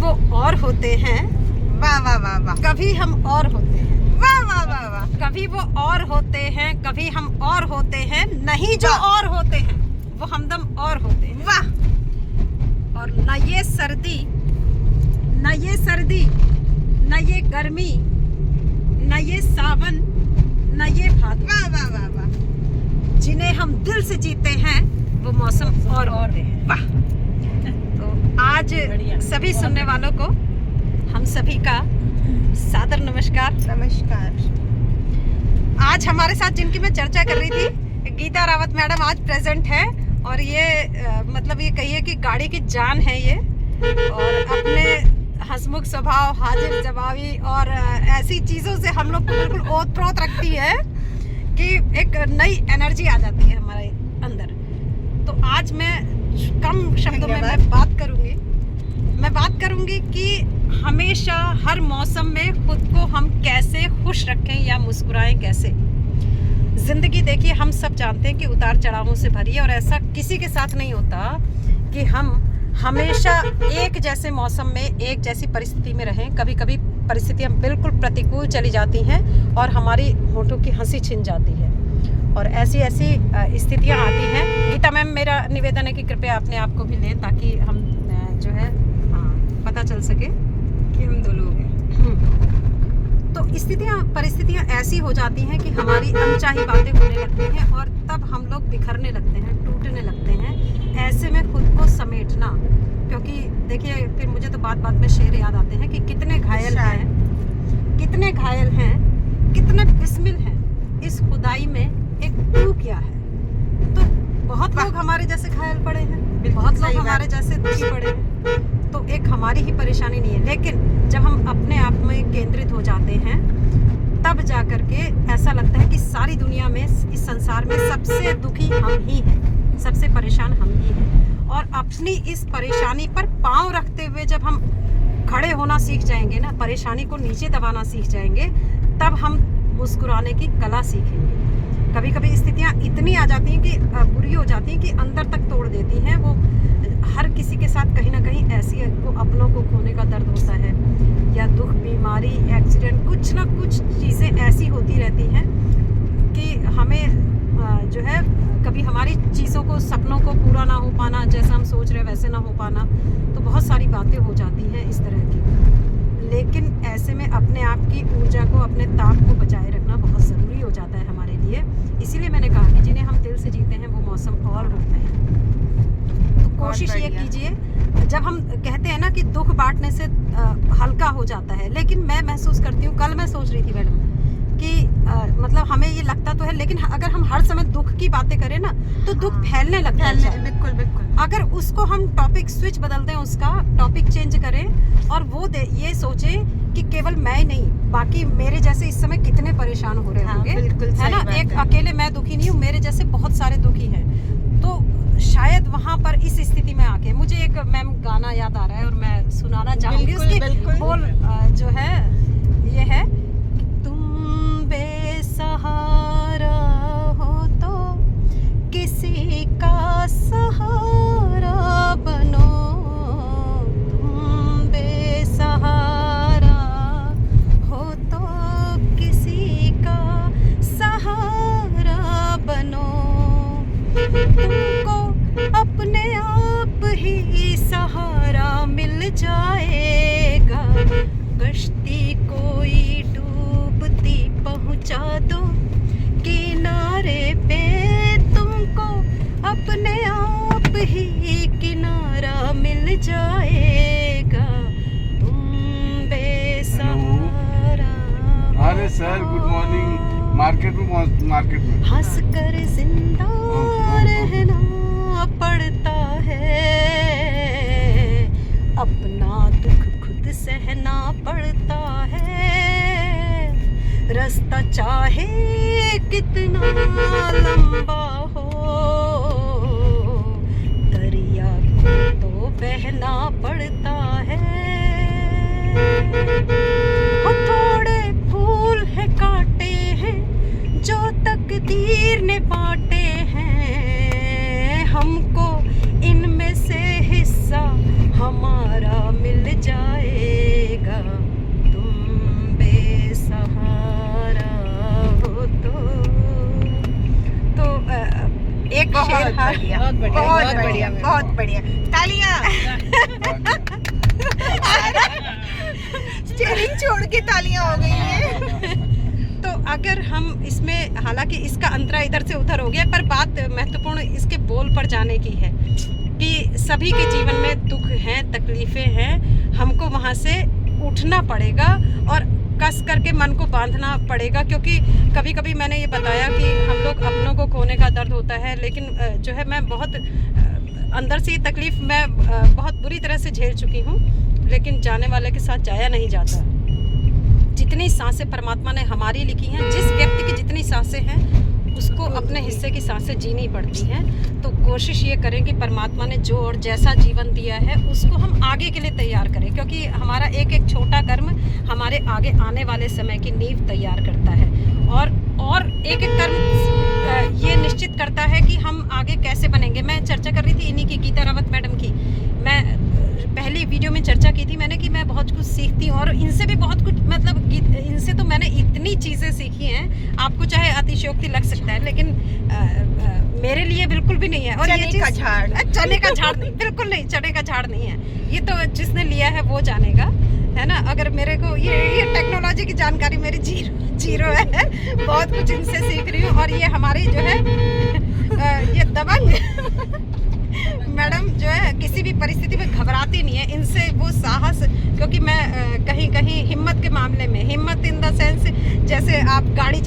वो और होते हैं, वाह वाह वाह वाह, कभी हम और होते हैं, वाह वाह वाह वाह, कभी वो और होते हैं, कभी हम और होते हैं, नहीं जो और होते हैं वो हमदम और होते हैं। वाह। और न ये सर्दी, न ये सर्दी, न ये गर्मी, न ये सावन, न ये भादो, वाह वाह वाह वाह, जिन्हें हम दिल से जीते हैं वो मौसम और होते हैं। वाह। तो आज सभी सुनने वालों को हम सभी का सादर नमस्कार। नमस्कार। आज हमारे साथ जिनकी मैं चर्चा कर रही थी, गीता रावत मैडम आज प्रेजेंट है और ये मतलब ये कहिए कि गाड़ी की जान है ये, और अपने हंसमुख स्वभाव, हाजिर जवाबी और ऐसी चीज़ों से हम लोग को बिल्कुल ओत-प्रोत रखती है कि एक नई एनर्जी आ जाती है हमारे अंदर। तो आज मैं कम शब्दों में मैं बात करूंगी कि हमेशा हर मौसम में खुद को हम कैसे खुश रखें या मुस्कुराएं कैसे। ज़िंदगी देखिए, हम सब जानते हैं कि उतार चढ़ावों से भरी है और ऐसा किसी के साथ नहीं होता कि हम हमेशा एक जैसे मौसम में एक जैसी परिस्थिति में रहें। कभी कभी परिस्थितियाँ बिल्कुल प्रतिकूल चली जाती हैं और हमारी होठों की हंसी छिन जाती है और ऐसी स्थितियाँ आती हैं। गीता मैम, मेरा निवेदन है कि कृपया अपने आप को भी लें ताकि हम जो है पता चल सके कि हम दो लोग हैं। तो परिस्थितियाँ ऐसी हो जाती हैं कि हमारी अनचाही बातें होने लगती हैं और तब हम लोग बिखरने लगते हैं, टूटने लगते हैं। ऐसे में खुद को समेटना, क्योंकि देखिए फिर मुझे तो बात बात में शेर याद आते हैं कि कितने घायल हैं, कितने बिस्मिल हैं इस खुदाई में, एक तू क्या है। तो बहुत लोग हमारे जैसे घायल पड़े हैं, बहुत लोग हमारे जैसे दुखी पड़े हैं। तो एक हमारी ही परेशानी नहीं है, लेकिन जब हम अपने आप में केंद्रित हो जाते हैं तब जा कर के ऐसा लगता है कि सारी दुनिया में, इस संसार में सबसे दुखी हम ही हैं, सबसे परेशान हम ही हैं। और अपनी इस परेशानी पर पांव रखते हुए जब हम खड़े होना सीख जाएंगे ना, परेशानी को नीचे दबाना सीख जाएंगे, तब हम मुस्कुराने की कला सीखेंगे। कभी कभी स्थितियाँ इतनी आ जाती हैं कि बुरी हो जाती हैं कि अंदर तक तोड़ देती हैं। वो हर किसी के साथ कहीं ना कहीं ऐसी को अपनों को खोने का दर्द होता है, या दुख, बीमारी, एक्सीडेंट, कुछ ना कुछ चीज़ें ऐसी होती रहती हैं कि हमें जो है कभी हमारी चीज़ों को, सपनों को पूरा ना हो पाना, जैसा हम सोच रहे हैं वैसे ना हो पाना, तो बहुत सारी बातें हो जाती हैं इस तरह की। लेकिन ऐसे में अपने आप की ऊर्जा को, अपने ताप को बचाए रखना बहुत ज़रूरी हो जाता है हमारे लिए। इसीलिए मैंने कहा कि जिन्हें हम दिल से जीते हैं वो मौसम और होते हैं। तो कोशिश ये कीजिए, जब हम कहते हैं ना कि दुख बांटने से हल्का हो जाता है, लेकिन मैं महसूस करती हूँ, कल मैं सोच रही थी मैडम कि मतलब हमें ये लगता तो है, लेकिन अगर हम हर समय दुख की बातें करें ना तो दुख फैलने लगता है। बिल्कुल बिल्कुल। अगर उसको हम टॉपिक स्विच बदल दें, उसका टॉपिक चेंज करें और वो ये सोचें कि केवल मैं ही नहीं, बाकी मेरे जैसे इस समय कितने परेशान हो रहे होंगे, है ना। एक अकेले मैं दुखी नहीं हूँ, मेरे जैसे बहुत सारे दुखी हैं। तो शायद वहाँ पर इस स्थिति में आके मुझे एक मैम गाना याद आ रहा है और मैं सुनाना चाहूँगी। उसकी बोल जो है ये है, तुम बेसहारा हो तो किसी का सहारा बनो, तुम बेसहारा हो तो किसी का सहारा बनो, तुमको अपने आप ही सहारा मिल जाएगा, कश्ती कोई डूबती पहुंचा दो किनारे पे, तुमको अपने आप ही किनारा मिल जाएगा, तुम बेसहारा। अरे सर, गुड मॉर्निंग। मार्केट में हंस कर जिंदा रहना पड़ता है, अपना दुख खुद सहना पड़ता है, रास्ता चाहे कितना लंबा हो, दरिया को तो बहना पड़ता है। हो थोड़े फूल है, कांटे हैं जो तकदीर ने बांटे हैं, हमको इनमें से हिस्सा हमारा मिल जाए। बढ़िया, बहुत बढ़िया, बहुत बहुत बढ़िया, बढ़िया। बहुत बढ़िया। तालियां। स्टीयरिंग छोड़ के तालियां हो गई हैं। तो अगर हम इसमें, हालांकि इसका अंतरा इधर से उधर हो गया, पर बात महत्वपूर्ण इसके बोल पर जाने की है कि सभी के जीवन में दुख हैं, तकलीफें हैं, हमको वहाँ से उठना पड़ेगा और कस करके मन को बांधना पड़ेगा। क्योंकि कभी कभी मैंने ये बताया कि हम लोग अपनों को खोने का दर्द होता है, लेकिन जो है मैं बहुत अंदर से ये तकलीफ मैं बहुत बुरी तरह से झेल चुकी हूँ, लेकिन जाने वाले के साथ जाया नहीं जाता। जितनी सांसें परमात्मा ने हमारी लिखी हैं, जिस व्यक्ति की जितनी सांसें हैं उसको अपने हिस्से की सांसें जीनी पड़ती हैं। तो कोशिश ये करें कि परमात्मा ने जो और जैसा जीवन दिया है उसको हम आगे के लिए तैयार करें, क्योंकि हमारा एक एक छोटा कर्म हमारे आगे आने वाले समय की नींव तैयार करता है। और एक एक कर्म ये निश्चित करता है कि हम आगे कैसे बनेंगे। मैं चर्चा कर रही थी इन्हीं की, गीता रावत मैडम की। मैं पहली वीडियो में चर्चा की थी मैंने कि मैं बहुत कुछ सीखती हूँ, और इनसे भी बहुत कुछ, मतलब इनसे तो मैंने इतनी चीज़ें सीखी हैं, आपको चाहे अतिशयोक्ति लग सकता है, लेकिन मेरे लिए बिल्कुल भी नहीं है। और चने का झाड़। चने का झाड़ नहीं, बिल्कुल नहीं, चने का झाड़ नहीं है। ये तो जिसने लिया है वो जानेगा, है ना। अगर मेरे को ये टेक्नोलॉजी की जानकारी मेरी जीरो है। बहुत कुछ इनसे सीख रही हूँ। और ये हमारी जो है ये दबंग मैडम जो है किसी भी परिस्थिति में घबराती नहीं है। इनसे वो साहस, क्योंकि मैं कहीं कहीं हिम्मत के मामले में, हिम्मत इन द सेंस जैसे आप गाड़ी